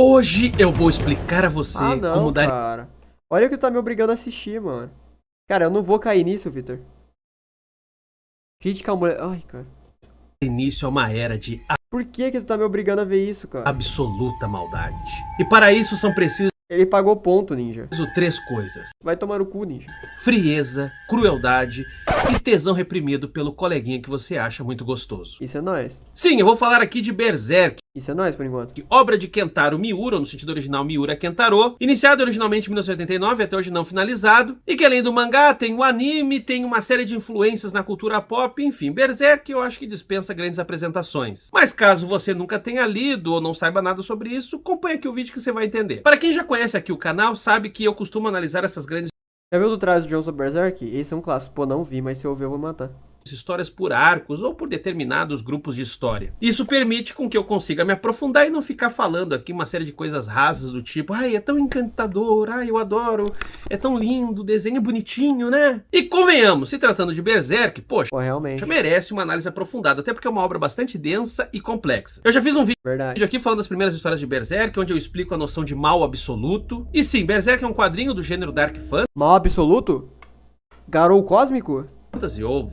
Hoje eu vou explicar a você Ah, não, como dar cara. Olha o que tá me obrigando a assistir, mano. Cara, eu não vou cair nisso, Victor. Crítica ao mulher. Ai, cara. início a uma era de Por que tu tá me obrigando a ver isso, cara? absoluta maldade. E para isso são preciso Ele pagou ponto, ninja. três coisas: Vai tomar no cu, ninja. frieza, crueldade e tesão reprimido pelo coleguinha que você acha muito gostoso. Isso é nóis. Sim, eu vou falar aqui de Berserk, Isso é nóis por enquanto. obra de Kentaro Miura, no sentido original Miura Kentaro, iniciado originalmente em 1989, até hoje não finalizado, e que além do mangá tem o anime, tem uma série de influências na cultura pop, enfim, Berserk eu acho que dispensa grandes apresentações. Mas caso você nunca tenha lido ou não saiba nada sobre isso, acompanha aqui o vídeo que você vai entender. Para quem já conhece aqui o canal, sabe que eu costumo analisar essas grandes Já viu do trás do Johnson Berserk? Esse é um clássico. Pô, não vi, mas se eu ver eu vou matar. histórias por arcos ou por determinados grupos de história. Isso permite com que eu consiga me aprofundar e não ficar falando aqui uma série de coisas rasas do tipo, ai, é tão encantador, ai, eu adoro, é tão lindo, o desenho é bonitinho, né? E convenhamos, se tratando de Berserk, poxa, Pô, realmente. merece uma análise aprofundada, até porque é uma obra bastante densa e complexa. Eu já fiz um vídeo Verdade. aqui falando das primeiras histórias de Berserk, onde eu explico a noção de mal absoluto. E sim, Berserk é um quadrinho do gênero Dark Mal absoluto? Garou cósmico? Fantasy ou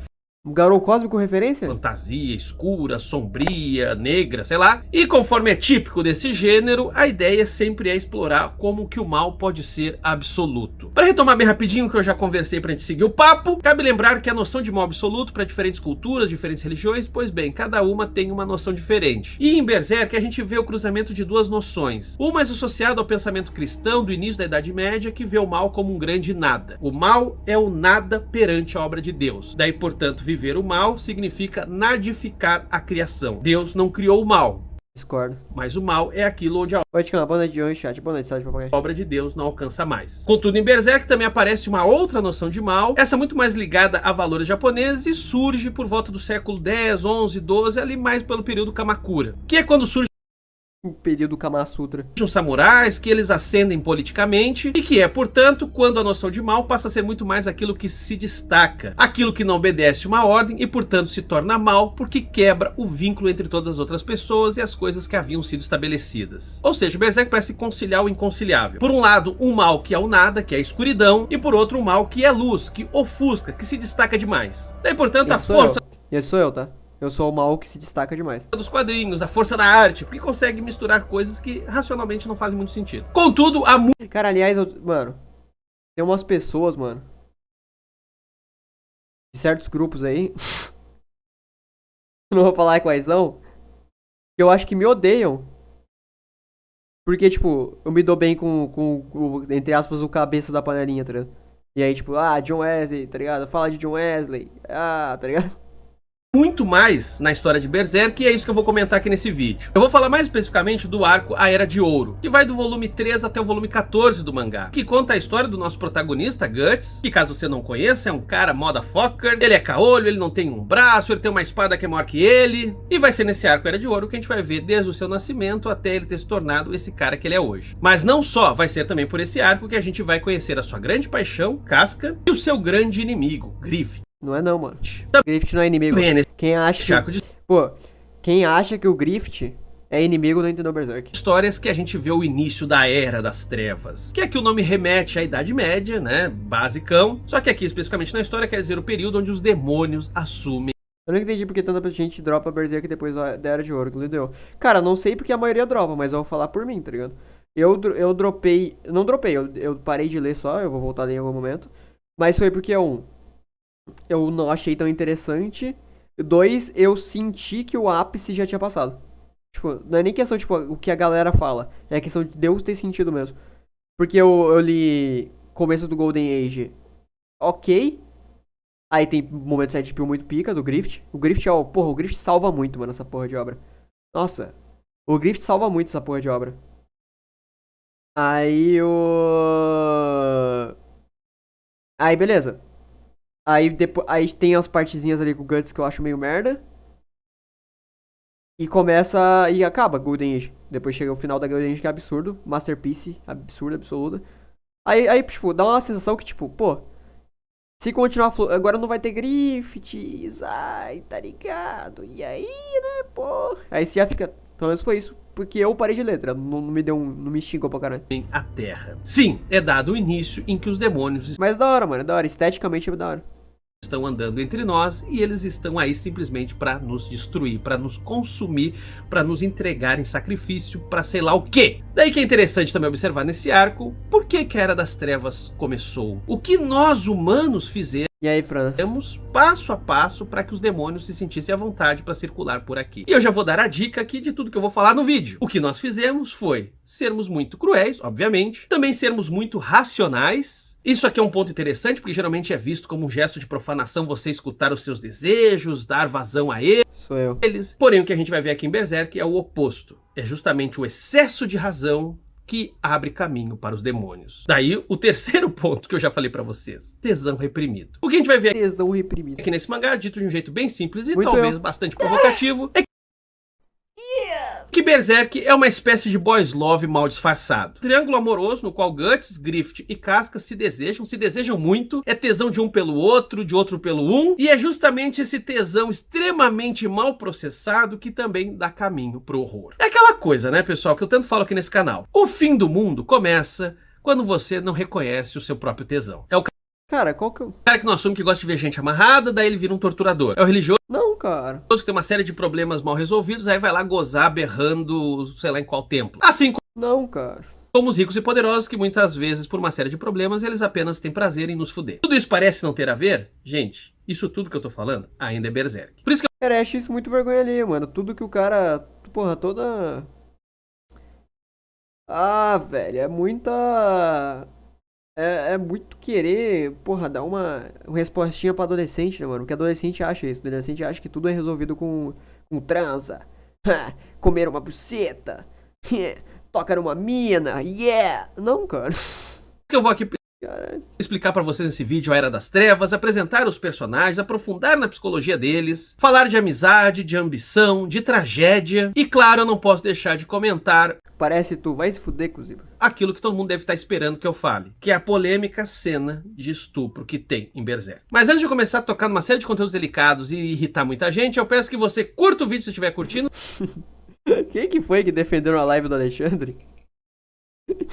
Um Garou cósmico referência? fantasia escura, sombria, negra, sei lá. E conforme é típico desse gênero, a ideia sempre é explorar como que o mal pode ser absoluto. Para retomar bem rapidinho o que eu já conversei pra gente seguir o papo, cabe lembrar que a noção de mal absoluto para diferentes culturas, diferentes religiões, pois bem, cada uma tem uma noção diferente. E em Berserk a gente vê o cruzamento de duas noções. Uma é associada ao pensamento cristão do início da Idade Média, que vê o mal como um grande nada. O mal é o nada perante a obra de Deus. Daí, portanto, viver o mal significa nadificar a criação. Deus não criou o mal, Discordo. mas o mal é aquilo onde a Oi, Ticão, boa noite de hoje, chat. Boa noite, papagaio. obra de Deus não alcança mais. Contudo, em Berserk também aparece uma outra noção de mal, essa muito mais ligada a valores japoneses e surge por volta do século 10, 11, 12, ali mais pelo período Kamakura, que é quando surge O período Kama Sutra. os samurais, que eles ascendem politicamente e que é, portanto, quando a noção de mal passa a ser muito mais aquilo que se destaca, aquilo que não obedece uma ordem e, portanto, se torna mal porque quebra o vínculo entre todas as outras pessoas e as coisas que haviam sido estabelecidas. Ou seja, Berserk parece conciliar o inconciliável. Por um lado, um mal que é o nada, que é a escuridão, e por outro, um mal que é luz, que ofusca, que se destaca demais. Daí, portanto, a força Esse sou eu, tá? Eu sou o mal que se destaca demais. dos quadrinhos, a força da arte, porque consegue misturar coisas que racionalmente não fazem muito sentido. Contudo, a Cara, aliás, mano, tem umas pessoas, mano, de certos grupos aí, não vou falar quais são, que eu acho que me odeiam. Porque, tipo, eu me dou bem com, entre aspas, o cabeça da panelinha, tá ligado? E aí, tipo, John Wesley, tá ligado? Fala de John Wesley, tá ligado? muito mais na história de Berserk, e é isso que eu vou comentar aqui nesse vídeo. Eu vou falar mais especificamente do arco A Era de Ouro, que vai do volume 3 até o volume 14 do mangá, que conta a história do nosso protagonista, Guts, que caso você não conheça, é um cara motherfucker, ele é caolho, ele não tem um braço, ele tem uma espada que é maior que ele, e vai ser nesse arco A Era de Ouro que a gente vai ver desde o seu nascimento até ele ter se tornado esse cara que ele é hoje. Mas não só, vai ser também por esse arco que a gente vai conhecer a sua grande paixão, Casca, e o seu grande inimigo, Griffith. Não é não, mano. Griffith não é inimigo. Quem acha que... Pô, quem acha que o Griffith é inimigo não entendeu Berserk. Histórias que a gente vê o início da Era das Trevas, que aqui o nome remete à Idade Média, né, basicão, só que aqui especificamente na história quer dizer o período onde os demônios assumem. Eu não entendi porque tanta gente dropa Berserk depois da Era de Ouro, que ele deu. Cara, não sei porque a maioria dropa, mas eu vou falar por mim, tá ligado? Eu dropei... Não dropei, eu parei de ler só, eu vou voltar a ler em algum momento. Mas foi porque, eu não achei tão interessante. 2, eu senti que o ápice já tinha passado. Tipo, não é nem questão, tipo, o que a galera fala. É questão de Deus ter sentido mesmo. Porque eu li começo do Golden Age. Ok. Aí tem momentos de tipo muito pica do Griffith. O Griffith é o Griffith salva muito, mano, essa porra de obra. Nossa. O Griffith salva muito essa porra de obra. Aí Aí beleza. Aí, depois, aí tem as partezinhas ali com o Guts que eu acho meio merda. E começa e acaba Golden Age. Depois chega o final da Golden Age que é absurdo. Masterpiece, absurdo, absoluta. Aí, tipo, dá uma sensação que, tipo, pô, se continuar agora não vai ter Griffiths, ai, tá ligado? E aí, né, pô. Aí você já fica, pelo menos foi isso porque eu parei de ler, tá? Não me deu não me xingou pra caralho. A Terra. Sim, é dado o início em que os demônios Mas da hora, mano, é da hora. Esteticamente é da hora. estão andando entre nós e eles estão aí simplesmente para nos destruir, para nos consumir, para nos entregar em sacrifício, para sei lá o quê. Daí que é interessante também observar nesse arco por que a Era das Trevas começou. O que nós humanos fizemos. E aí, Franz? Temos passo a passo para que os demônios se sentissem à vontade para circular por aqui. E eu já vou dar a dica aqui de tudo que eu vou falar no vídeo. O que nós fizemos foi sermos muito cruéis, obviamente, também sermos muito racionais. Isso aqui é um ponto interessante, porque geralmente é visto como um gesto de profanação você escutar os seus desejos, dar vazão a eles. Sou eu. Porém, o que a gente vai ver aqui em Berserk é o oposto. É justamente o excesso de razão que abre caminho para os demônios. Daí, o terceiro ponto que eu já falei pra vocês. Tesão reprimido. O que a gente vai ver Tesão reprimido. aqui nesse mangá, dito de um jeito bem simples e Muito talvez eu. bastante provocativo, é que Berserk é uma espécie de boys love mal disfarçado. Triângulo amoroso no qual Guts, Griffith e Casca se desejam muito, é tesão de um pelo outro, de outro pelo um, e é justamente esse tesão extremamente mal processado que também dá caminho pro horror. É aquela coisa, né, pessoal, que eu tanto falo aqui nesse canal. O fim do mundo começa quando você não reconhece o seu próprio tesão. É o Cara, qual que eu... cara que não assume que gosta de ver gente amarrada, daí ele vira um torturador. É o religioso Não, cara. que tem uma série de problemas mal resolvidos, aí vai lá gozar berrando, sei lá em qual templo. Assim Não, cara. como os ricos e poderosos que muitas vezes, por uma série de problemas, eles apenas têm prazer em nos fuder. Tudo isso parece não ter a ver? Gente, isso tudo que eu tô falando ainda é Berserk. Por isso que Cara, eu acho isso muito vergonha ali, mano. Tudo que o cara... Porra, toda... Ah, velho, é muita... É muito querer, porra, dar uma respostinha pra adolescente, né, mano? Porque adolescente acha isso. Adolescente acha que tudo é resolvido com transa. Comer uma buceta. Toca numa mina. Yeah! Não, cara. eu vou aqui Caralho. explicar pra vocês nesse vídeo a Era das Trevas, apresentar os personagens, aprofundar na psicologia deles, falar de amizade, de ambição, de tragédia. E claro, eu não posso deixar de comentar Parece tu. Vai se fuder, Kuziba. aquilo que todo mundo deve estar esperando que eu fale, que é a polêmica cena de estupro que tem em Berserk. Mas antes de começar a tocar numa série de conteúdos delicados e irritar muita gente, eu peço que você curta o vídeo se estiver curtindo. Quem que foi que defendeu a live do Alexandre?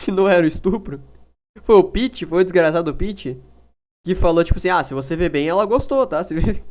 Que não era o estupro? Foi o Pete? Foi o desgraçado Pete? Que falou tipo assim, ah, se você vê bem, ela gostou, tá? Se vê...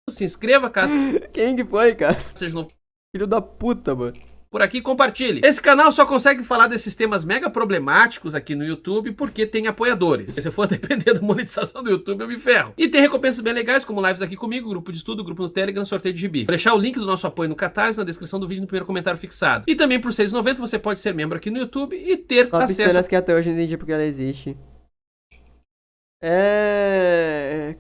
Se inscreva caso Quem que foi, cara? seja novo Filho da puta, mano. por aqui e compartilhe. Esse canal só consegue falar desses temas mega problemáticos aqui no YouTube porque tem apoiadores. Se eu for depender da monetização do YouTube, eu me ferro. E tem recompensas bem legais, como lives aqui comigo, grupo de estudo, grupo no Telegram, sorteio de gibi. Vou deixar o link do nosso apoio no Catarse na descrição do vídeo no primeiro comentário fixado. E também por R$ 6,90 você pode ser membro aqui no YouTube e ter Top acesso cenas que até hoje eu não entendi porque ela existe.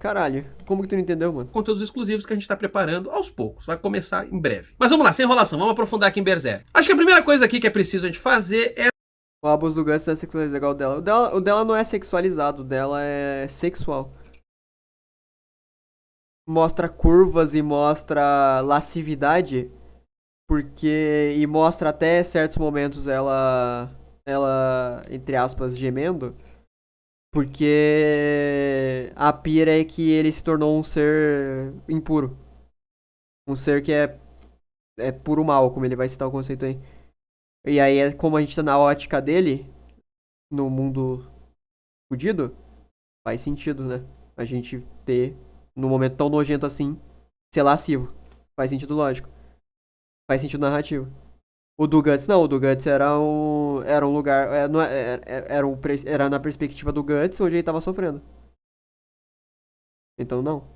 Caralho, como que tu não entendeu, mano? conteúdos exclusivos que a gente tá preparando aos poucos. Vai começar em breve. Mas vamos lá, sem enrolação, vamos aprofundar aqui em Berserk. Acho que a primeira coisa aqui que é preciso a gente fazer é O abuso do Guts é sexualizado igual o dela não é sexualizado, o dela é sexual. Mostra curvas e mostra lascividade. Porque... E mostra até certos momentos ela, entre aspas, gemendo. Porque a pira é que ele se tornou um ser impuro. Um ser que é puro mal, como ele vai citar o conceito aí. E aí, como a gente tá na ótica dele, no mundo fudido, faz sentido, né? A gente ter, num momento tão nojento assim, ser lascivo. Faz sentido lógico. Faz sentido narrativo. O do Guts não, o do Guts era um lugar, era na perspectiva do Guts onde ele tava sofrendo. Então não.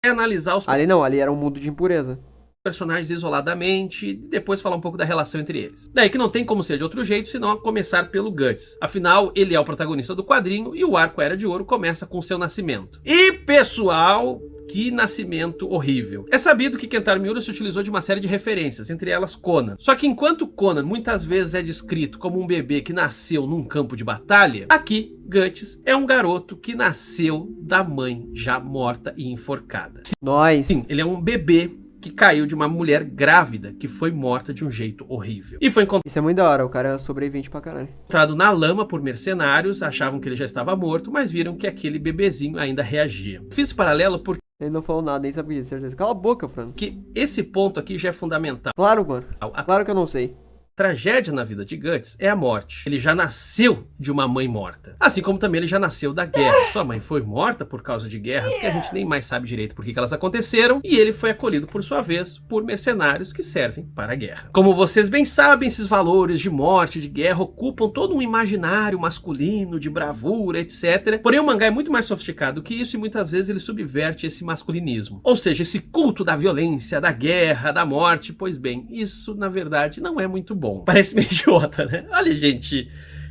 analisar os Ali não, ali era um mundo de impureza. personagens isoladamente e depois falar um pouco da relação entre eles. Daí que não tem como ser de outro jeito senão a começar pelo Guts. Afinal, ele é o protagonista do quadrinho e o arco Era de Ouro começa com seu nascimento. E pessoal, que nascimento horrível. É sabido que Kentaro Miura se utilizou de uma série de referências, entre elas Conan. Só que enquanto Conan muitas vezes é descrito como um bebê que nasceu num campo de batalha, aqui Guts é um garoto que nasceu da mãe já morta e enforcada. Nós. Sim, ele é um bebê que caiu de uma mulher grávida que foi morta de um jeito horrível. E foi Isso é muito da hora, o cara é sobrevivente pra caralho. encontrado na lama por mercenários, achavam que ele já estava morto, mas viram que aquele bebezinho ainda reagia. Fiz esse paralelo porque Ele não falou nada, nem sabia, certeza. Cala a boca, Fran. Que esse ponto aqui já é fundamental. Claro, mano. A Claro que eu não sei. tragédia na vida de Guts é a morte. Ele já nasceu de uma mãe morta. Assim como também ele já nasceu da guerra. Sua mãe foi morta por causa de guerras que a gente nem mais sabe direito por que elas aconteceram. E ele foi acolhido, por sua vez, por mercenários que servem para a guerra. Como vocês bem sabem, esses valores de morte, de guerra, ocupam todo um imaginário masculino, de bravura, etc. Porém, o mangá é muito mais sofisticado que isso e muitas vezes ele subverte esse masculinismo. Ou seja, esse culto da violência, da guerra, da morte. Pois bem, isso na verdade não é muito bom. Parece meio idiota, né? Olha, gente,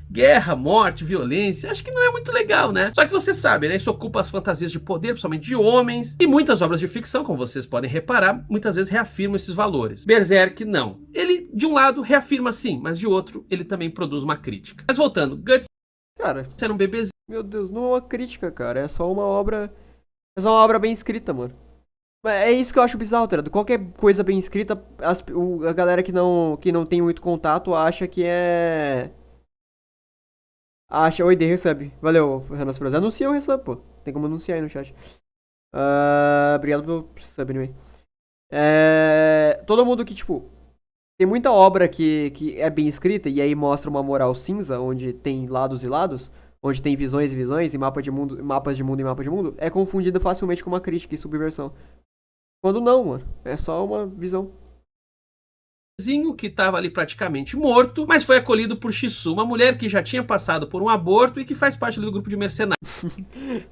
guerra, morte, violência, acho que não é muito legal, né? Só que você sabe, né? Isso ocupa as fantasias de poder, principalmente de homens, e muitas obras de ficção, como vocês podem reparar, muitas vezes reafirmam esses valores. Berserk, não. Ele, de um lado, reafirma sim, mas de outro, ele também produz uma crítica. Mas voltando, Guts Cara, era um bebezinho. meu Deus, não é uma crítica, cara. É só uma obra. É só uma obra bem escrita, mano. É isso que eu acho bizarro, tá ligado? Qualquer coisa bem escrita, a galera que não tem muito contato acha que é. Oi, dei resub. Valeu, Renan Frozen. Anuncia o resub, pô. Tem como anunciar aí no chat. Obrigado pelo sub, anyway. Todo mundo que, tipo. Tem muita obra que é bem escrita e aí mostra uma moral cinza, onde tem lados e lados, onde tem visões e visões, e mapas de mundo e mapas de mundo, é confundido facilmente com uma crítica e subversão. Quando não, mano. É só uma visão. Que estava ali praticamente morto, mas foi acolhido por Shisu, uma mulher que já tinha passado por um aborto e que faz parte do grupo de mercenários.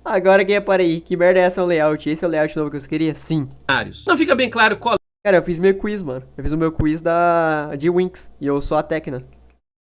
Agora que reparei, que merda é essa o layout? Esse é o layout novo que eu queria? Sim. Não fica bem claro qual Cara, eu fiz meu quiz, mano. Eu fiz o meu quiz de Winx e eu sou a Tecna.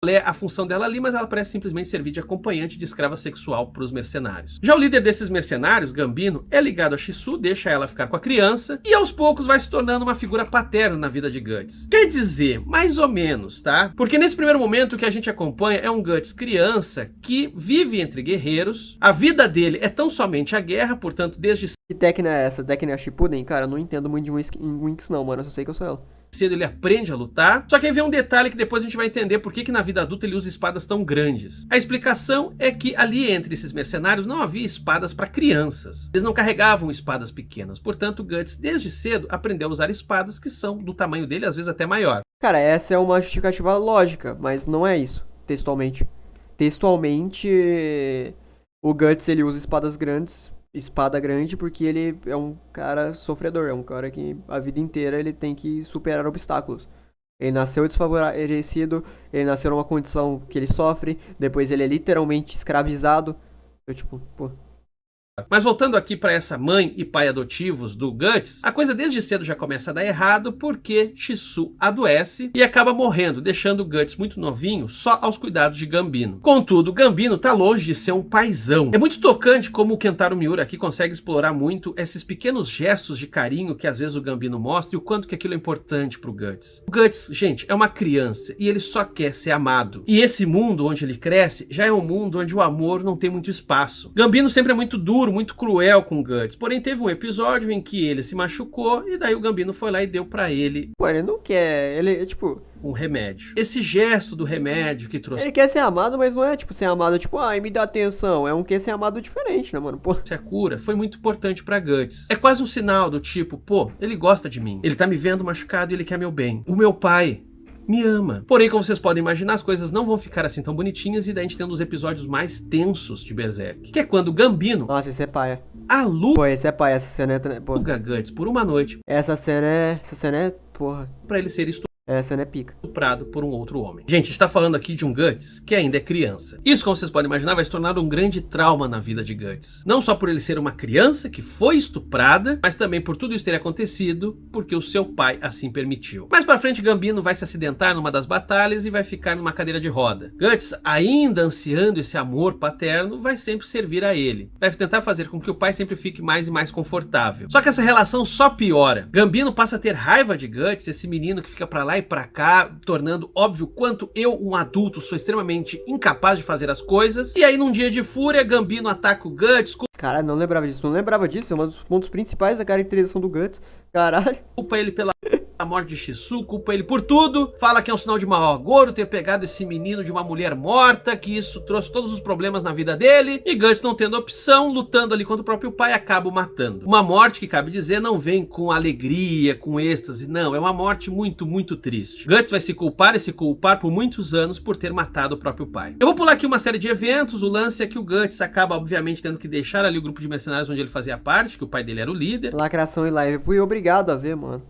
é a função dela ali, mas ela parece simplesmente servir de acompanhante de escrava sexual para os mercenários. Já o líder desses mercenários, Gambino, é ligado a Shisu, deixa ela ficar com a criança e aos poucos vai se tornando uma figura paterna na vida de Guts. Quer dizer, mais ou menos, tá? Porque nesse primeiro momento o que a gente acompanha é um Guts criança que vive entre guerreiros, a vida dele é tão somente a guerra, portanto desde Que Tecna é essa? Tecna é a Shippuden? Cara, eu não entendo muito de Winx não, mano. Eu só sei que eu sou ela. cedo ele aprende a lutar. Só que aí vem um detalhe que depois a gente vai entender por que na vida adulta ele usa espadas tão grandes. A explicação é que ali entre esses mercenários não havia espadas para crianças. Eles não carregavam espadas pequenas. Portanto, Guts desde cedo aprendeu a usar espadas que são do tamanho dele, às vezes até maior. Cara, essa é uma justificativa lógica, mas não é isso, textualmente. Textualmente, o Guts ele usa espadas grandes, espada grande, porque ele é um cara sofredor, é um cara que a vida inteira ele tem que superar obstáculos. Ele nasceu desfavorecido, ele nasceu numa condição que ele sofre, depois ele é literalmente escravizado. Eu tipo, pô... Mas voltando aqui para essa mãe e pai adotivos do Guts, a coisa desde cedo já começa a dar errado porque Shisu adoece e acaba morrendo, deixando o Guts muito novinho só aos cuidados de Gambino. Contudo, Gambino tá longe de ser um paizão. É muito tocante como o Kentaro Miura aqui consegue explorar muito esses pequenos gestos de carinho que às vezes o Gambino mostra e o quanto que aquilo é importante pro Guts. O Guts, gente, é uma criança e ele só quer ser amado. E esse mundo onde ele cresce já é um mundo onde o amor não tem muito espaço. Gambino sempre é muito duro, muito cruel com o Guts, porém teve um episódio em que ele se machucou e daí o Gambino foi lá e deu pra ele... Pô, ele não quer, ele, tipo... um remédio. Esse gesto do remédio que trouxe... ele quer ser amado, mas não é, tipo, ser amado, tipo, ai, me dá atenção. É um quer ser amado diferente, né, mano? Pô. a cura foi muito importante pra Guts. É quase um sinal do tipo, pô, ele gosta de mim. Ele tá me vendo machucado e ele quer meu bem. O meu pai me ama. Porém, como vocês podem imaginar, as coisas não vão ficar assim tão bonitinhas e daí a gente tem um dos episódios mais tensos de Berserk, que é quando o Gambino... nossa, esse é paia. aluga Pô, esse é paia, essa cena é... pô. Guts por uma noite Essa cena é... porra. pra ele ser Essa cena é pica. estuprado por um outro homem. Gente, a gente tá falando aqui de um Guts que ainda é criança. Isso, como vocês podem imaginar, vai se tornar um grande trauma na vida de Guts. Não só por ele ser uma criança que foi estuprada, mas também por tudo isso ter acontecido porque o seu pai assim permitiu. Mais pra frente, Gambino vai se acidentar numa das batalhas e vai ficar numa cadeira de roda. Guts, ainda ansiando esse amor paterno, vai sempre servir a ele. Vai tentar fazer com que o pai sempre fique mais e mais confortável. Só que essa relação só piora. Gambino passa a ter raiva de Guts, esse menino que fica pra lá e pra cá, tornando óbvio quanto eu, um adulto, sou extremamente incapaz de fazer as coisas. E aí, num dia de fúria, Gambino ataca o Guts. Cara, não lembrava disso, é um dos pontos principais da caracterização do Guts. Caralho. Culpa ele pela a morte de Shisu, culpa ele por tudo, fala que é um sinal de mau agouro ter pegado esse menino de uma mulher morta, que isso trouxe todos os problemas na vida dele, e Guts, não tendo opção, lutando ali contra o próprio pai, acaba o matando. Uma morte que, cabe dizer, não vem com alegria, com êxtase, não, é uma morte muito, muito triste. Guts vai se culpar e se culpar por muitos anos por ter matado o próprio pai. Eu vou pular aqui uma série de eventos. O lance é que o Guts acaba, obviamente, tendo que deixar ali o grupo de mercenários onde ele fazia parte, que o pai dele era o líder. Lacração em live. Eu fui obrigado a ver, mano.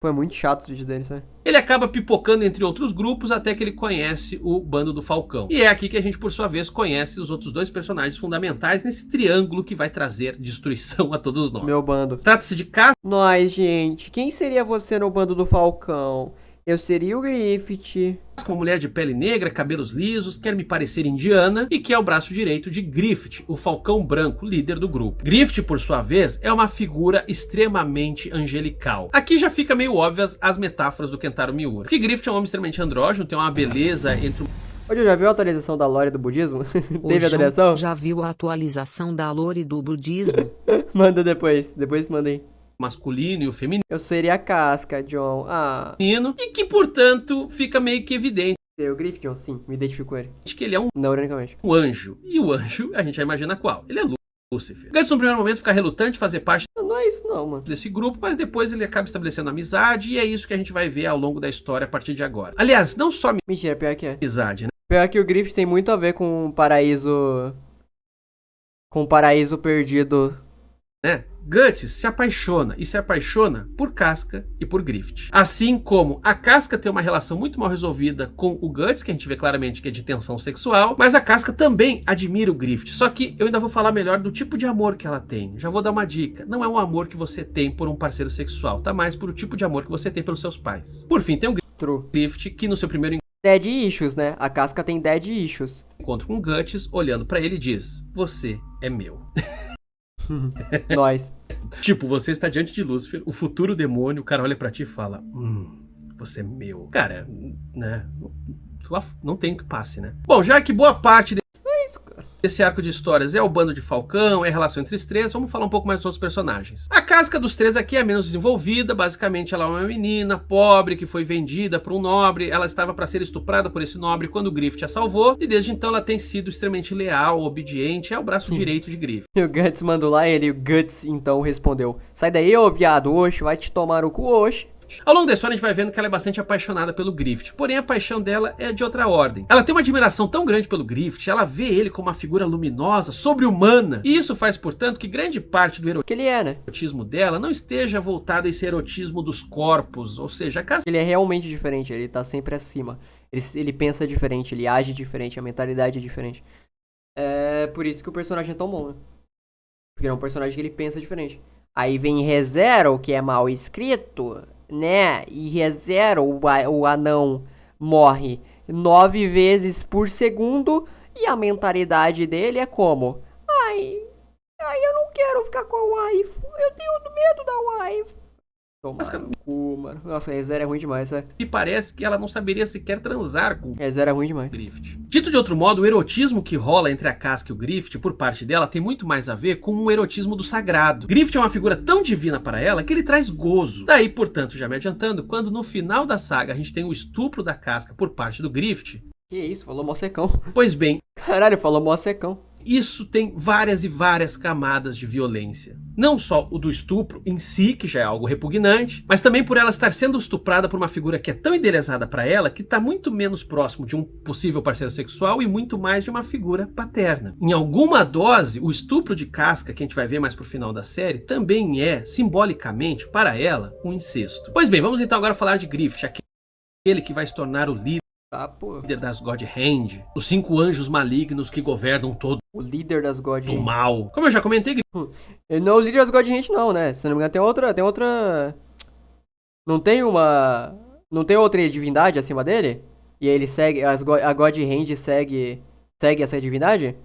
Pô, é muito chato os vídeos dele, sabe? Ele acaba pipocando entre outros grupos até que ele conhece o bando do Falcão. E é aqui que a gente, por sua vez, conhece os outros dois personagens fundamentais nesse triângulo que vai trazer destruição a todos nós. Meu bando. Trata-se de Casca, Nós, gente. Quem seria você no bando do Falcão? Eu seria o Griffith. uma mulher de pele negra, cabelos lisos, quer me parecer indiana e que é o braço direito de Griffith, o Falcão Branco, líder do grupo. Griffith, por sua vez, é uma figura extremamente angelical. Aqui já fica meio óbvias as metáforas do Kentaro Miura. Que Griffith é um homem extremamente andrógeno, tem uma beleza entre Hoje já viu a atualização da lore do budismo? Teve Ô, atualização? Já viu a atualização da lore do budismo? Manda depois. Depois manda aí. masculino e o feminino, Eu seria a casca, John. Ah. e que, portanto, fica meio que evidente Eu, Griffith, John, sim. Me identifico com ele. que ele é um Neuronicamente. anjo. E o anjo, a gente já imagina qual. Ele é Lúcifer. Guts, no primeiro momento, fica relutante em fazer parte Não é isso não, mano. desse grupo, mas depois ele acaba estabelecendo amizade e é isso que a gente vai ver ao longo da história a partir de agora. Aliás, não só Mentira, pior que é. amizade, né? Pior que o Griffith tem muito a ver com o paraíso... Com o paraíso perdido. Guts se apaixona e se apaixona por Casca e por Griffith. Assim como a Casca tem uma relação muito mal resolvida com o Guts, que a gente vê claramente que é de tensão sexual, mas a Casca também admira o Griffith. Só que eu ainda vou falar melhor do tipo de amor que ela tem. Já vou dar uma dica. Não é um amor que você tem por um parceiro sexual, tá mais por o tipo de amor que você tem pelos seus pais. Por fim, tem o True. Griffith, que no seu primeiro Dead issues, né? A casca tem dead issues. encontro com o Guts, olhando pra ele, diz: "Você é meu." Nós. Tipo, você está diante de Lúcifer, o futuro demônio, o cara olha pra ti e fala: você é meu." Cara, né? Não tem que passe, né? Bom, já que boa parte desse arco de histórias é o bando de Falcão, é a relação entre os três, vamos falar um pouco mais dos outros personagens. A casca dos três aqui é menos desenvolvida, basicamente ela é uma menina pobre que foi vendida por um nobre, ela estava para ser estuprada por esse nobre quando o Griffith a salvou, e desde então ela tem sido extremamente leal, obediente, é o braço direito de Griffith. E o Guts mandou lá e o Guts então respondeu: sai daí, ô viado, oxe, vai te tomar o cu, oxe. Ao longo da história a gente vai vendo que ela é bastante apaixonada pelo Griffith, porém a paixão dela é de outra ordem. Ela tem uma admiração tão grande pelo Griffith, ela vê ele como uma figura luminosa, sobre-humana, e isso faz, portanto, que grande parte do Que ele é, né? erotismo dela não esteja voltado a esse erotismo dos corpos, ou seja, a casca Ele é realmente diferente, ele tá sempre acima. Ele pensa diferente, ele age diferente, a mentalidade é diferente. É por isso que o personagem é tão bom, né? Porque é um personagem que ele pensa diferente. Aí vem ReZero, que é mal escrito, né? E ReZero, o anão, morre 9 vezes por segundo. E a mentalidade dele é como? Ai, eu não quero ficar com a waifu. Eu tenho medo da waifu. Toma no cu, mano. Nossa, ReZero é ruim demais, sabe? e parece que ela não saberia sequer transar com o ReZero é ruim demais. Griffith. Dito de outro modo, o erotismo que rola entre a casca e o Griffith por parte dela tem muito mais a ver com um erotismo do sagrado. Griffith é uma figura tão divina para ela que ele traz gozo. Daí, portanto, já me adiantando, quando no final da saga a gente tem o estupro da casca por parte do Griffith, Que isso, falou mó secão. pois bem, Caralho, falou mó secão. isso tem várias e várias camadas de violência. Não só o do estupro em si, que já é algo repugnante, mas também por ela estar sendo estuprada por uma figura que é tão idealizada para ela que está muito menos próximo de um possível parceiro sexual e muito mais de uma figura paterna. Em alguma dose, o estupro de casca, que a gente vai ver mais pro final da série, também é, simbolicamente, para ela, um incesto. Pois bem, vamos então agora falar de Griffith, aquele que vai se tornar o líder Tá, pô. das God Hand, os 5 anjos malignos que governam todo O líder das God o Hand. mal. Como eu já comentei, Ele não é o líder das God Hand, não, né? Se não me engano, tem outra. Não tem uma. Não tem outra divindade acima dele? E ele segue. A God Hand segue essa divindade?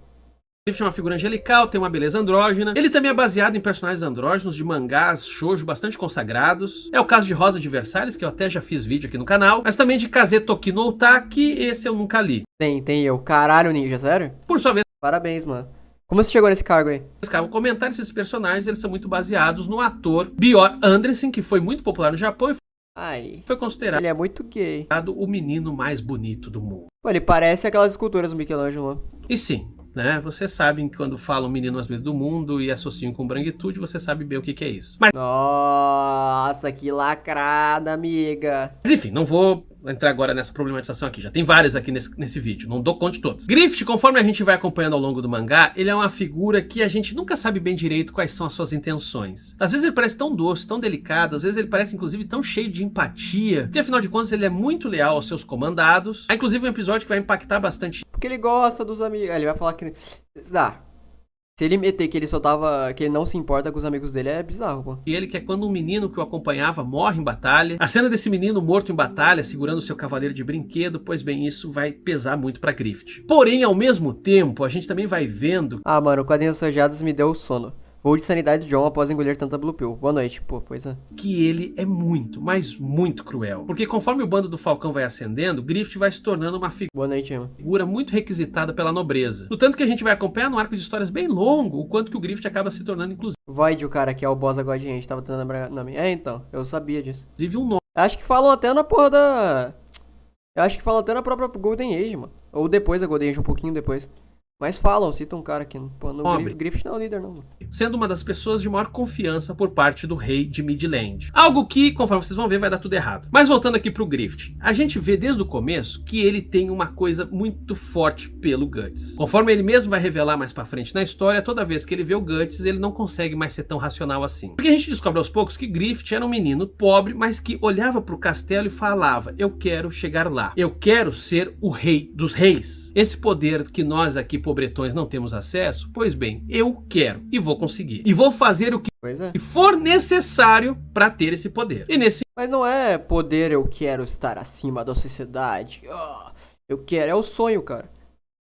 Griffith é uma figura angelical, tem uma beleza andrógena. Ele também é baseado em personagens andrógenos de mangás shoujo bastante consagrados. É o caso de Rosa de Versalhes, que eu até já fiz vídeo aqui no canal, mas também de Kaze Toki no Uta, que esse eu nunca li. Tem eu. Caralho, ninja, sério? Por sua vez, Parabéns, mano. Como você chegou nesse cargo aí? vou comentar esses personagens, eles são muito baseados no ator Björn Andresen, que foi muito popular no Japão e Ai, foi considerado ele é muito gay. o menino mais bonito do mundo. Pô, ele parece aquelas esculturas do Michelangelo lá. E sim, né? Vocês sabem que quando falam menino mais bonito do mundo e associam com branquitude, você sabe bem o que é isso. Mas Nossa, que lacrada, amiga. enfim, não vou entrar agora nessa problematização aqui. Já tem várias aqui nesse vídeo, não dou conta de todas. Griffith, conforme a gente vai acompanhando ao longo do mangá, ele é uma figura que a gente nunca sabe bem direito quais são as suas intenções. Às vezes ele parece tão doce, tão delicado, às vezes ele parece inclusive tão cheio de empatia, porque afinal de contas ele é muito leal aos seus comandados. Há inclusive um episódio que vai impactar bastante. Porque ele gosta dos amigos. Ele vai falar que... Se ele meter que ele só tava... Que ele não se importa com os amigos dele, é bizarro, pô. E ele que é quando um menino que o acompanhava morre em batalha. A cena desse menino morto em batalha, segurando seu cavaleiro de brinquedo, pois bem, isso vai pesar muito pra Griffith. Porém, ao mesmo tempo, a gente também vai vendo... Ah, mano, o Quadrinhos Sojados me deu sono. Voo de sanidade de John após engolir tanta Blue Pill. Boa noite. Pô, pois é. que ele é muito, mas muito cruel. Porque conforme o bando do Falcão vai ascendendo, Griffith vai se tornando uma Boa noite, Emma. figura muito requisitada pela nobreza. No tanto que a gente vai acompanhar num arco de histórias bem longo, o quanto que o Griffith acaba se tornando, inclusive, Void, o cara que é o boss agora de gente, tava tentando lembrar nome. É, então, eu sabia disso. um nome. Acho que falam até na porra da... Eu acho que falam até na própria Golden Age, mano. Ou depois da Golden Age, um pouquinho depois. Mas falam, citam um cara aqui. Pô, no Griffith não é o líder, não, mano. Sendo uma das pessoas de maior confiança por parte do rei de Midland. Algo que, conforme vocês vão ver, vai dar tudo errado. Mas voltando aqui pro Griffith, a gente vê desde o começo que ele tem uma coisa muito forte pelo Guts. Conforme ele mesmo vai revelar mais pra frente na história, toda vez que ele vê o Guts, ele não consegue mais ser tão racional assim. Porque a gente descobre aos poucos que Griffith era um menino pobre, mas que olhava pro castelo e falava: eu quero chegar lá. Eu quero ser o rei dos reis. Esse poder que nós aqui pobretões não temos acesso, pois bem, eu quero e vou conseguir. E vou fazer o que Pois é. for necessário para ter esse poder. E nesse Mas não é poder, eu quero estar acima da sociedade. Eu quero, é o sonho, cara.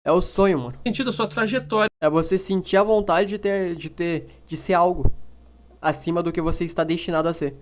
É o sonho, mano. sentido, a sua trajetória É você sentir a vontade de ser algo acima do que você está destinado a ser.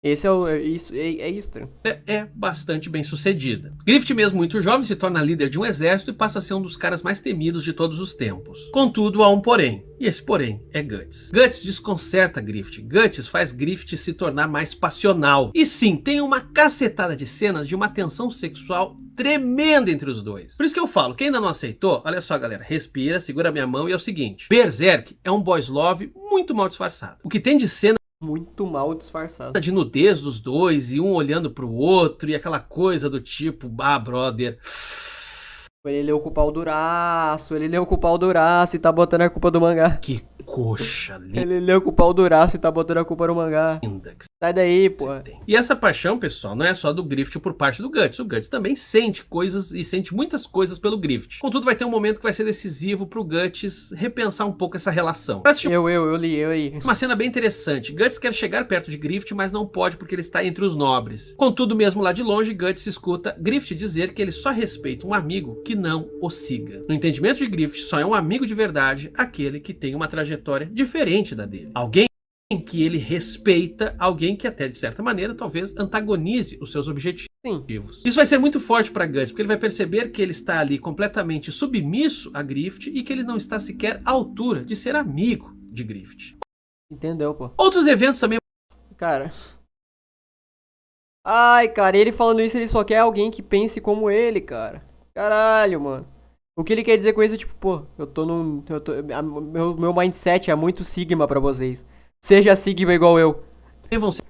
Esse é isso, tá? é bastante bem sucedida. Griffith, mesmo muito jovem, se torna líder de um exército e passa a ser um dos caras mais temidos de todos os tempos. Contudo, há um porém. E esse porém é Guts. Guts desconcerta Griffith. Guts faz Griffith se tornar mais passional. E sim, tem uma cacetada de cenas de uma tensão sexual tremenda entre os dois. Por isso que eu falo, quem ainda não aceitou, olha só, galera, respira, segura minha mão e é o seguinte: Berserk é um boys love muito mal disfarçado. O que tem de cena Muito mal disfarçado. de nudez dos dois e um olhando pro outro e aquela coisa do tipo, brother, Ele leu com o pau duraço, e tá botando a culpa do mangá. que coxa linda Ele leu com o pau duraço e tá botando a culpa no mangá. que Sai daí, você pô. tem. E essa paixão, pessoal, não é só do Griffith por parte do Guts. O Guts também sente coisas e sente muitas coisas pelo Griffith. Contudo, vai ter um momento que vai ser decisivo pro Guts repensar um pouco essa relação. Pra assistir Eu li. uma cena bem interessante. Guts quer chegar perto de Griffith, mas não pode porque ele está entre os nobres. Contudo, mesmo lá de longe, Guts escuta Griffith dizer que ele só respeita um amigo que não o siga. No entendimento de Griffith, só é um amigo de verdade aquele que tem uma trajetória diferente da dele. Alguém que ele respeita, alguém que até de certa maneira talvez antagonize os seus objetivos. Sim. Isso vai ser muito forte para Guts, porque ele vai perceber que ele está ali completamente submisso a Griffith e que ele não está sequer à altura de ser amigo de Griffith. Entendeu, pô. Outros eventos também. Cara. Ai, cara, ele falando isso, ele só quer alguém que pense como ele, cara. Caralho, mano. O que ele quer dizer com isso é tipo, pô, meu mindset é muito Sigma pra vocês. Seja Sigma igual eu. Vão ser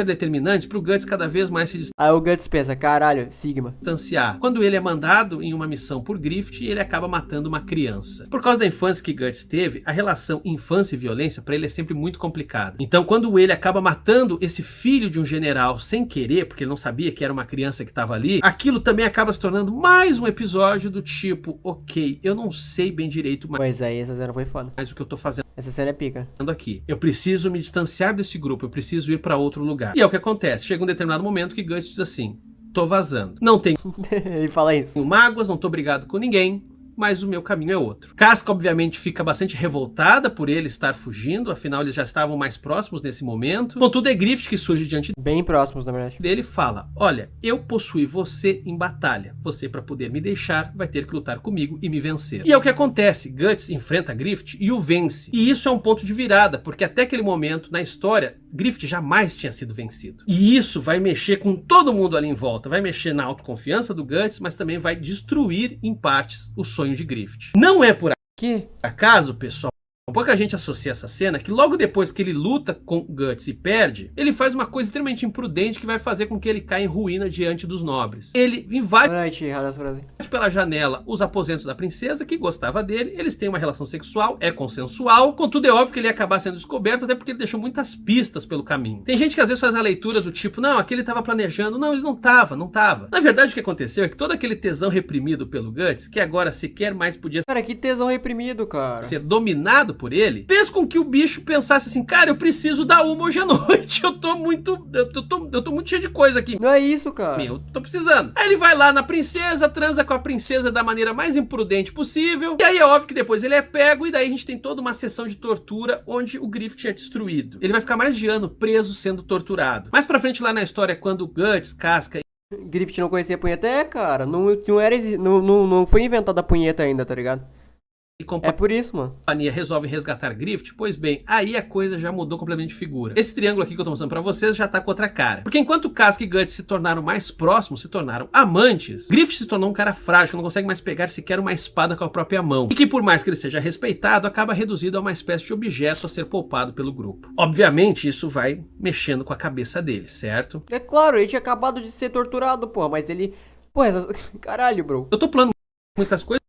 determinantes para o Guts cada vez mais se Aí o Guts pensa, caralho, Sigma. distanciar. Quando ele é mandado em uma missão por Griffith, ele acaba matando uma criança. Por causa da infância que Guts teve, a relação infância e violência para ele é sempre muito complicada. Então, quando ele acaba matando esse filho de um general sem querer, porque ele não sabia que era uma criança que estava ali, aquilo também acaba se tornando mais um episódio do tipo, ok, eu não sei bem direito Pois aí, essa cena foi foda. mais o que eu tô fazendo Essa cena é pica. aqui. Eu preciso me distanciar desse grupo, eu preciso ir para outro lugar. E é o que acontece. Chega um determinado momento que Guts diz assim: tô vazando. Não tenho Ele fala isso. mágoas, não tô brigado com ninguém. mas o meu caminho é outro. Casca, obviamente, fica bastante revoltada por ele estar fugindo, afinal eles já estavam mais próximos nesse momento. Contudo, é Griffith que surge diante Bem próximos, na verdade. dele e fala: olha, eu possuí você em batalha. Você, para poder me deixar, vai ter que lutar comigo e me vencer. E é o que acontece. Guts enfrenta Griffith e o vence. E isso é um ponto de virada, porque até aquele momento na história, Griffith jamais tinha sido vencido. E isso vai mexer com todo mundo ali em volta. Vai mexer na autoconfiança do Guts, mas também vai destruir em partes o sonho de Griffith. Não é por Que? acaso, pessoal, pouca gente associa essa cena que logo depois que ele luta com Guts e perde, ele faz uma coisa extremamente imprudente que vai fazer com que ele caia em ruína diante dos nobres. Ele invade pela janela os aposentos da princesa, que gostava dele, eles têm uma relação sexual, é consensual, contudo é óbvio que ele ia acabar sendo descoberto, até porque ele deixou muitas pistas pelo caminho. Tem gente que às vezes faz a leitura do tipo, não, aqui ele estava planejando, não, ele não estava. Na verdade o que aconteceu é que todo aquele tesão reprimido pelo Guts, que agora sequer mais podia Cara, que tesão reprimido, cara. ser dominado por ele, fez com que o bicho pensasse assim, cara, eu preciso dar uma hoje à noite, eu tô muito cheio de coisa aqui. Não é isso, cara. Eu tô precisando. Aí ele vai lá na princesa, transa com a princesa da maneira mais imprudente possível, e aí é óbvio que depois ele é pego, e daí a gente tem toda uma sessão de tortura onde o Griffith é destruído. Ele vai ficar mais de ano preso sendo torturado. Mais pra frente lá na história, quando Guts, Casca Griffith não conhecia a punheta, cara. Não foi inventada a punheta ainda, tá ligado? e É por isso, mano. companhia resolvem resgatar Griffith, pois bem, aí a coisa já mudou completamente de figura. Esse triângulo aqui que eu tô mostrando pra vocês já tá com outra cara. Porque enquanto Casca e Guts se tornaram mais próximos, se tornaram amantes, Griffith se tornou um cara frágil, que não consegue mais pegar sequer uma espada com a própria mão. E que por mais que ele seja respeitado, acaba reduzido a uma espécie de objeto a ser poupado pelo grupo. Obviamente, isso vai mexendo com a cabeça dele, certo? É claro, ele tinha acabado de ser torturado, porra, mas ele... Porra, caralho, bro. Eu tô pulando muitas coisas,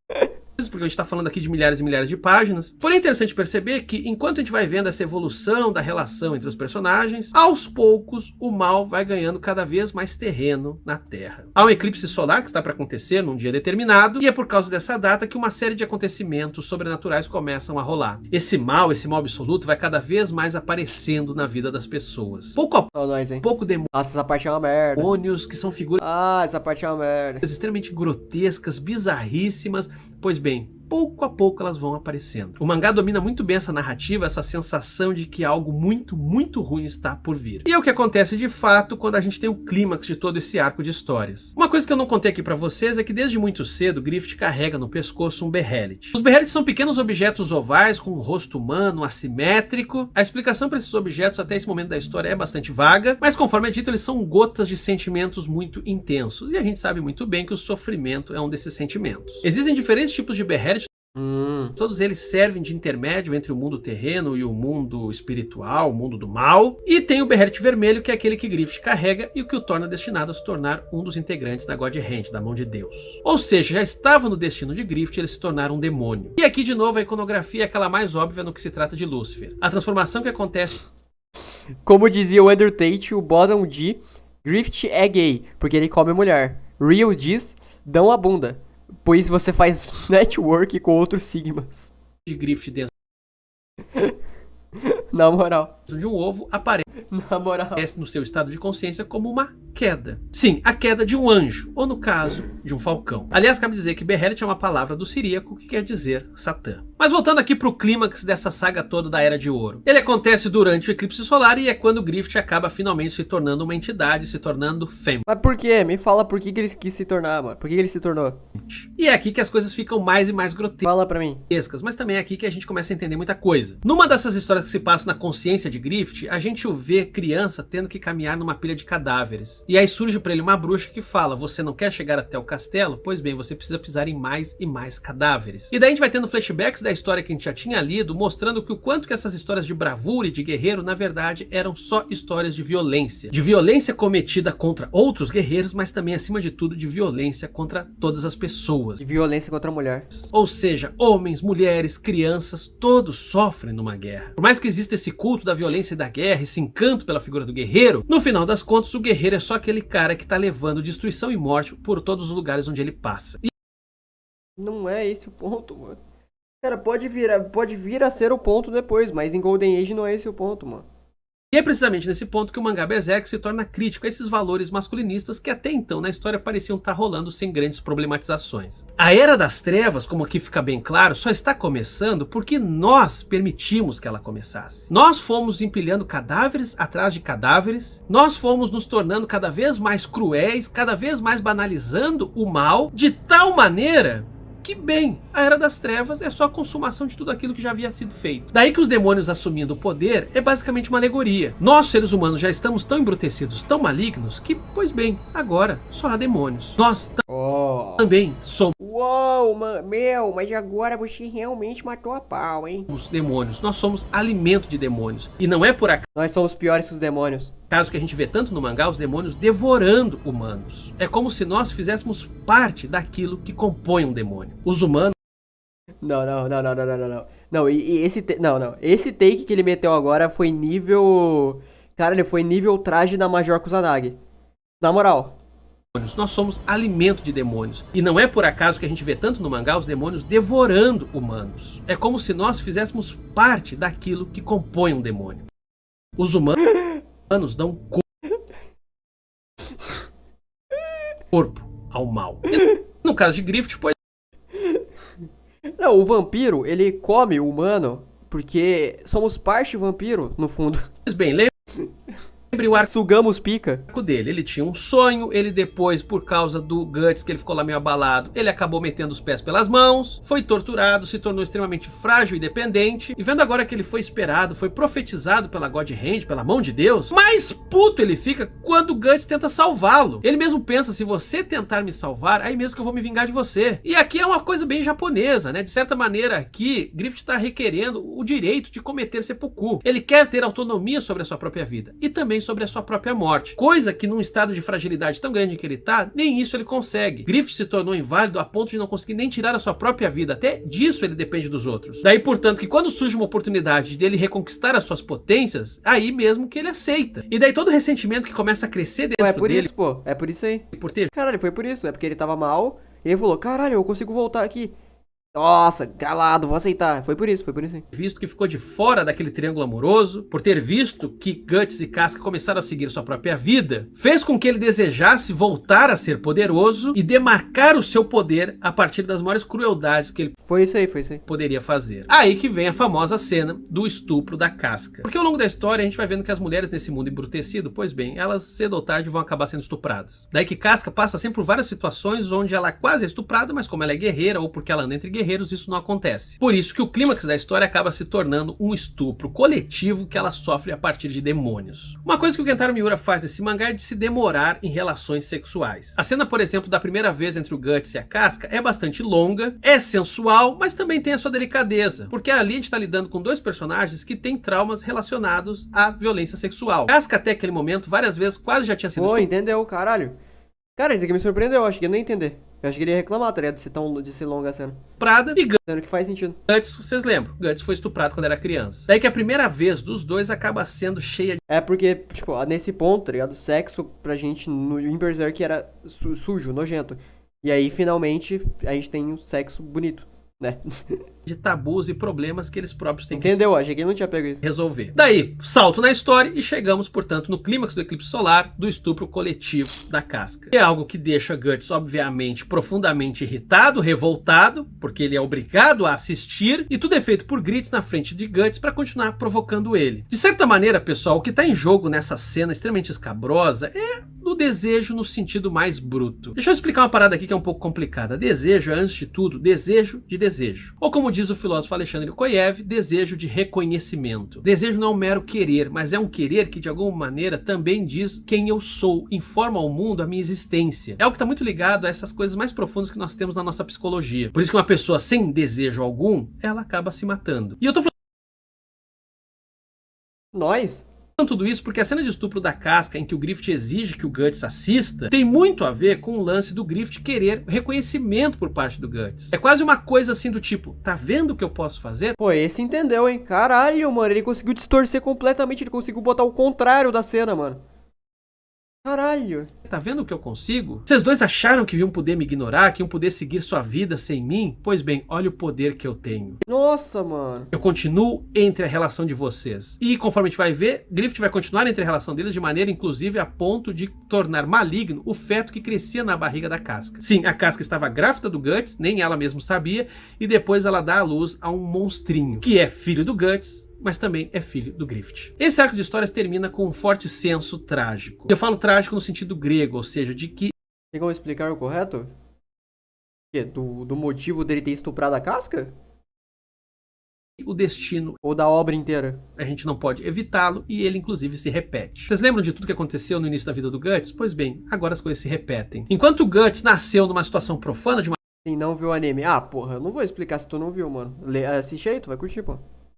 porque a gente tá falando aqui de milhares e milhares de páginas. Porém é interessante perceber que enquanto a gente vai vendo essa evolução da relação entre os personagens, aos poucos o mal vai ganhando cada vez mais terreno na Terra. Há um eclipse solar que está para acontecer num dia determinado, e é por causa dessa data que uma série de acontecimentos sobrenaturais começam a rolar. Esse mal absoluto, vai cada vez mais aparecendo na vida das pessoas. Pouco a Ó, nós, hein. pouco, Nossa, essa parte é uma merda. demônios que são figuras Ah, essa parte é uma merda. extremamente grotescas, bizarríssimas, pois bem, pouco a pouco elas vão aparecendo. O mangá domina muito bem essa narrativa, essa sensação de que algo muito, muito ruim está por vir. E é o que acontece de fato quando a gente tem o clímax de todo esse arco de histórias. Uma coisa que eu não contei aqui pra vocês é que desde muito cedo Griffith carrega no pescoço um Behelit. Os Behelites são pequenos objetos ovais com um rosto humano assimétrico. A explicação para esses objetos até esse momento da história é bastante vaga, mas conforme é dito, eles são gotas de sentimentos muito intensos. E a gente sabe muito bem que o sofrimento é um desses sentimentos. Existem diferentes tipos de Behelit. Todos eles servem de intermédio entre o mundo terreno e o mundo espiritual, o mundo do mal. E tem o Behelit vermelho, que é aquele que Griffith carrega e o que o torna destinado a se tornar um dos integrantes da God Hand, da mão de Deus. Ou seja, já estava no destino de Griffith ele se tornar um demônio. E aqui de novo a iconografia é aquela mais óbvia no que se trata de Lúcifer. A transformação que acontece... Como dizia o Andrew Tate, o Bottom D, Griffith é gay, porque ele come mulher. Real diz, dão a bunda, pois você faz network com outros sigmas. de Griffith dentro Na moral. de um ovo aparece Na moral. no seu estado de consciência como uma queda. Sim, a queda de um anjo, ou no caso, de um falcão. Aliás, cabe dizer que Behelit é uma palavra do siríaco que quer dizer Satã. Mas voltando aqui pro clímax dessa saga toda da Era de Ouro. Ele acontece durante o eclipse solar e é quando Griffith acaba finalmente se tornando uma entidade, se tornando Fem. Mas por quê? Me fala por que ele quis se tornar, mano. Por que ele se tornou? E é aqui que as coisas ficam mais e mais grotescas. Fala pra mim. Mas também é aqui que a gente começa a entender muita coisa. Numa dessas histórias que se passam na consciência de Griffith, a gente o vê criança tendo que caminhar numa pilha de cadáveres. E aí surge pra ele uma bruxa que fala: você não quer chegar até o castelo? Pois bem, você precisa pisar em mais e mais cadáveres. E daí a gente vai tendo flashbacks da história que a gente já tinha lido, mostrando que o quanto que essas histórias de bravura e de guerreiro, na verdade, eram só histórias de violência. De violência cometida contra outros guerreiros, mas também, acima de tudo, de violência contra todas as pessoas. De violência contra a mulher. Ou seja, homens, mulheres, crianças, todos sofrem numa guerra. Por mais que exista esse culto da violência e da guerra, esse encanto pela figura do guerreiro, no final das contas o guerreiro é só aquele cara que tá levando destruição e morte por todos os lugares onde ele passa. E Não é esse o ponto, mano. Cara, pode vir a ser o ponto depois, mas em Golden Age não é esse o ponto, mano. E é precisamente nesse ponto que o mangá Berserk se torna crítico a esses valores masculinistas que até então na história pareciam estar rolando sem grandes problematizações. A Era das Trevas, como aqui fica bem claro, só está começando porque nós permitimos que ela começasse. Nós fomos empilhando cadáveres atrás de cadáveres, nós fomos nos tornando cada vez mais cruéis, cada vez mais banalizando o mal, de tal maneira que, bem, a Era das Trevas é só a consumação de tudo aquilo que já havia sido feito. Daí que os demônios assumindo o poder é basicamente uma alegoria. Nós, seres humanos, já estamos tão embrutecidos, tão malignos, que, pois bem, agora só há demônios. Nós também somos Uou, meu, mas agora você realmente matou a pau, hein? demônios. Nós somos alimento de demônios. E não é por acaso Nós somos piores que os demônios. que a gente vê tanto no mangá os demônios devorando humanos. É como se nós fizéssemos parte daquilo que compõe um demônio. Os humanos Não. Não, esse take que ele meteu agora foi nível... Cara, ele foi nível traje da Major Kusanagi. Na moral. nós somos alimento de demônios. E não é por acaso que a gente vê tanto no mangá os demônios devorando humanos. É como se nós fizéssemos parte daquilo que compõe um demônio. Os humanos dão corpo ao mal. E no caso de Griffith, pois Não, o vampiro, ele come o humano porque somos parte vampiro, no fundo. bem, lembre o arco Sugamos pica. dele. Ele tinha um sonho, ele depois, por causa do Guts, que ele ficou lá meio abalado, ele acabou metendo os pés pelas mãos, foi torturado, se tornou extremamente frágil e dependente, e vendo agora que ele foi esperado, foi profetizado pela God Hand, pela mão de Deus, mais puto ele fica quando o Guts tenta salvá-lo. Ele mesmo pensa, se você tentar me salvar, aí mesmo que eu vou me vingar de você. E aqui é uma coisa bem japonesa, né? De certa maneira aqui, Griffith está requerendo o direito de cometer seppuku. Ele quer ter autonomia sobre a sua própria vida, e também sobre a sua própria morte. Coisa que num estado de fragilidade tão grande que ele tá, nem isso ele consegue. Griffith se tornou inválido a ponto de não conseguir nem tirar a sua própria vida. Até disso ele depende dos outros. Daí, portanto, que quando surge uma oportunidade dele reconquistar as suas potências, aí mesmo que ele aceita. E daí todo o ressentimento que começa a crescer dentro Não, é por dele, isso, pô. É por isso aí. por ter Caralho, foi por isso. É porque ele tava mal. E ele falou, caralho, eu consigo voltar aqui. Nossa, calado, vou aceitar. Foi por isso aí. visto que ficou de fora daquele triângulo amoroso, por ter visto que Guts e Casca começaram a seguir sua própria vida, fez com que ele desejasse voltar a ser poderoso e demarcar o seu poder a partir das maiores crueldades que ele Foi isso aí. poderia fazer. Aí que vem a famosa cena do estupro da Casca. Porque ao longo da história a gente vai vendo que as mulheres nesse mundo embrutecido, pois bem, elas cedo ou tarde vão acabar sendo estupradas. Daí que Casca passa sempre por várias situações onde ela quase é estuprada, mas como ela é guerreira ou porque ela anda entre guerreiros, isso não acontece. Por isso que o clímax da história acaba se tornando um estupro coletivo que ela sofre a partir de demônios. Uma coisa que o Kentaro Miura faz nesse mangá é de se demorar em relações sexuais. A cena, por exemplo, da primeira vez entre o Guts e a Casca é bastante longa, é sensual, mas também tem a sua delicadeza, porque ali a gente tá lidando com dois personagens que têm traumas relacionados à violência sexual. Casca até aquele momento várias vezes quase já tinha sido Pô, entendeu, caralho. Cara, isso aqui me surpreendeu, eu acho que ele não ia entender. Eu acho que ele ia reclamar, tá ligado? De ser longa a cena. estuprada e Sendo que faz sentido. Guts, vocês lembram, Guts foi estuprado quando era criança. Daí que a primeira vez dos dois acaba sendo cheia É porque, tipo, nesse ponto, tá ligado? O sexo pra gente em Berserk era sujo, nojento. E aí, finalmente, a gente tem um sexo bonito, né? de tabus e problemas que eles próprios têm que Entendeu? Achei que ele não tinha pego isso. resolver. Daí, salto na história e chegamos, portanto, no clímax do eclipse solar do estupro coletivo da Casca. É algo que deixa Guts, obviamente, profundamente irritado, revoltado, porque ele é obrigado a assistir, e tudo é feito por Grites na frente de Guts para continuar provocando ele. De certa maneira, pessoal, o que está em jogo nessa cena extremamente escabrosa é o desejo no sentido mais bruto. Deixa eu explicar uma parada aqui que é um pouco complicada. Desejo é, antes de tudo, desejo de desejo. Ou como diz o filósofo Alexandre Koyev, desejo de reconhecimento. Desejo não é um mero querer, mas é um querer que de alguma maneira também diz quem eu sou, informa ao mundo a minha existência. É algo que está muito ligado a essas coisas mais profundas que nós temos na nossa psicologia. Por isso que uma pessoa sem desejo algum, ela acaba se matando. E eu tô falando Nós? tudo isso porque a cena de estupro da Casca, em que o Griffith exige que o Guts assista, tem muito a ver com o lance do Griffith querer reconhecimento por parte do Guts. É quase uma coisa assim do tipo, tá vendo o que eu posso fazer? Pô, esse entendeu, hein? Caralho, mano, ele conseguiu distorcer completamente, ele conseguiu botar o contrário da cena, mano. Caralho. Tá vendo o que eu consigo? Vocês dois acharam que iam poder me ignorar, que iam poder seguir sua vida sem mim? Pois bem, olha o poder que eu tenho. Nossa, mano. Eu continuo entre a relação de vocês. E conforme a gente vai ver, Griffith vai continuar entre a relação deles de maneira, inclusive, a ponto de tornar maligno o feto que crescia na barriga da Casca. Sim, a Casca estava grávida do Guts, nem ela mesma sabia, e depois ela dá à luz a um monstrinho, que é filho do Guts, mas também é filho do Griffith. Esse arco de histórias termina com um forte senso trágico. Eu falo trágico no sentido grego, ou seja, de que... Tem como explicar o correto? Do motivo dele ter estuprado a Casca? o destino Ou da obra inteira? a gente não pode evitá-lo e ele inclusive se repete. Vocês lembram de tudo que aconteceu no início da vida do Guts? Pois bem, agora as coisas se repetem. Enquanto o Guts nasceu numa situação profana de Quem não viu o anime. Ah, porra, eu não vou explicar se tu não viu, mano. Assiste aí, tu vai curtir, pô.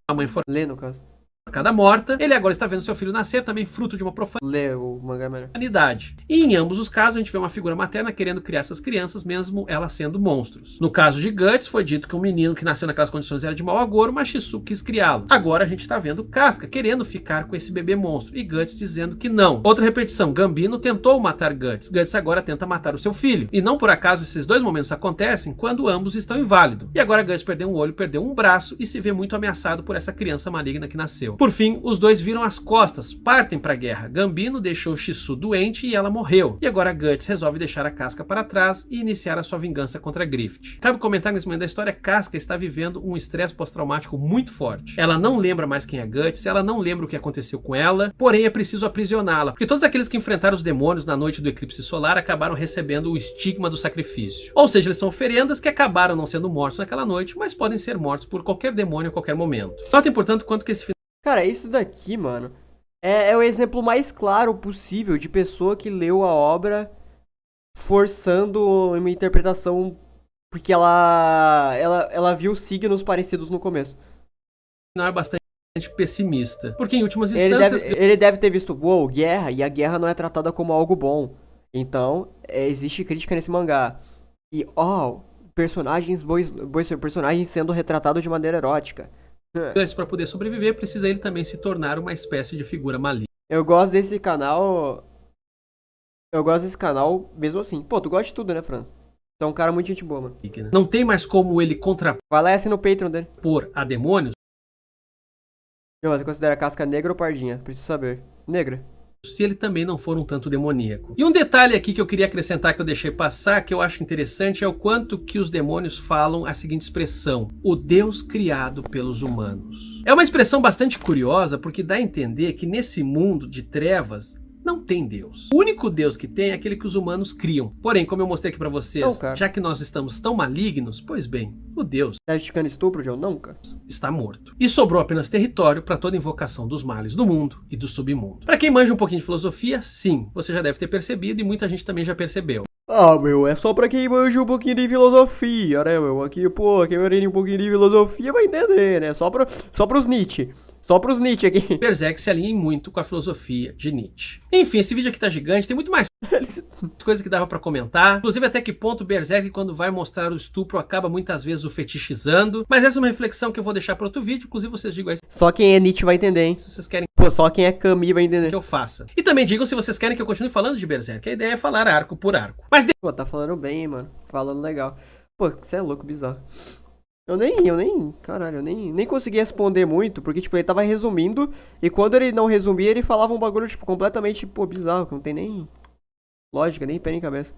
uma mãe Lê, no caso. forcada morta, ele agora está vendo seu filho nascer, também fruto de uma Lê o mangá melhor. profanidade. E em ambos os casos a gente vê uma figura materna querendo criar essas crianças, mesmo elas sendo monstros. No caso de Guts, foi dito que um menino que nasceu naquelas condições era de mau agouro, mas Shisu quis criá-lo. Agora a gente está vendo Casca querendo ficar com esse bebê monstro e Guts dizendo que não. Outra repetição, Gambino tentou matar Guts. Guts agora tenta matar o seu filho. E não por acaso esses dois momentos acontecem quando ambos estão inválidos. E agora Guts perdeu um olho, perdeu um braço e se vê muito ameaçado por essa criança maligna que nasceu. Por fim, os dois viram as costas, partem para a guerra. Gambino deixou Shisu doente e ela morreu. E agora Guts resolve deixar a Casca para trás e iniciar a sua vingança contra Griffith. Cabe comentar nesse momento da história, Casca está vivendo um estresse pós-traumático muito forte. Ela não lembra mais quem é Guts, ela não lembra o que aconteceu com ela, porém é preciso aprisioná-la, porque todos aqueles que enfrentaram os demônios na noite do eclipse solar acabaram recebendo o estigma do sacrifício. Ou seja, eles são oferendas que acabaram não sendo mortos naquela noite, mas podem ser mortos por qualquer demônio a qualquer momento. Notem, portanto, quanto que esse Cara, isso daqui, mano, é o exemplo mais claro possível de pessoa que leu a obra forçando uma interpretação porque ela viu signos parecidos no começo. final é bastante pessimista, porque em últimas Ele instâncias deve ter visto, uou, guerra, e a guerra não é tratada como algo bom. Então, existe crítica nesse mangá. E, personagens personagens sendo retratados de maneira erótica. Guts, para poder sobreviver, precisa ele também se tornar uma espécie de figura maligna. Eu gosto desse canal. Eu gosto desse canal mesmo assim. Pô, tu gosta de tudo, né, Fran? Tu é um cara muito gente boa, mano. Não tem mais como ele contrapor Vai lá e assina o Patreon dele. a demônios Você considera a Casca negra ou pardinha? Preciso saber. Negra. se ele também não for um tanto demoníaco. E um detalhe aqui que eu queria acrescentar, que eu deixei passar, que eu acho interessante, é o quanto que os demônios falam a seguinte expressão: o Deus criado pelos humanos. É uma expressão bastante curiosa, porque dá a entender que nesse mundo de trevas não tem Deus. O único Deus que tem é aquele que os humanos criam. Porém, como eu mostrei aqui pra vocês, Não, cara. já que nós estamos tão malignos, pois bem, o Deus Tá esticando estupro, João? Não, cara. está morto. E sobrou apenas território para toda invocação dos males do mundo e do submundo. Para quem manja um pouquinho de filosofia, sim, você já deve ter percebido e muita gente também já percebeu. Ah, meu, é só pra quem manja um pouquinho de filosofia, né, meu? Aqui, pô, quem manja um pouquinho de filosofia vai entender, né? Só pros Nietzsche. Só pros Nietzsche aqui. Berserk se alinha muito com a filosofia de Nietzsche. Enfim, esse vídeo aqui tá gigante, tem muito mais coisas que dava pra comentar. Inclusive até que ponto Berserk, quando vai mostrar o estupro, acaba muitas vezes o fetichizando. Mas essa é uma reflexão que eu vou deixar para outro vídeo. Inclusive vocês digam aí Só quem é Nietzsche vai entender, hein? se vocês querem Pô, só quem é Kami vai entender. que eu faça. E também digam se vocês querem que eu continue falando de Berserk. A ideia é falar arco por arco. Mas Pô, tá falando bem, hein, mano. Falando legal. Pô, você é louco, bizarro. Caralho, eu nem consegui responder muito, porque, tipo, ele tava resumindo, e quando ele não resumia, ele falava um bagulho, tipo, completamente, pô, bizarro, que não tem nem lógica, nem pé nem cabeça.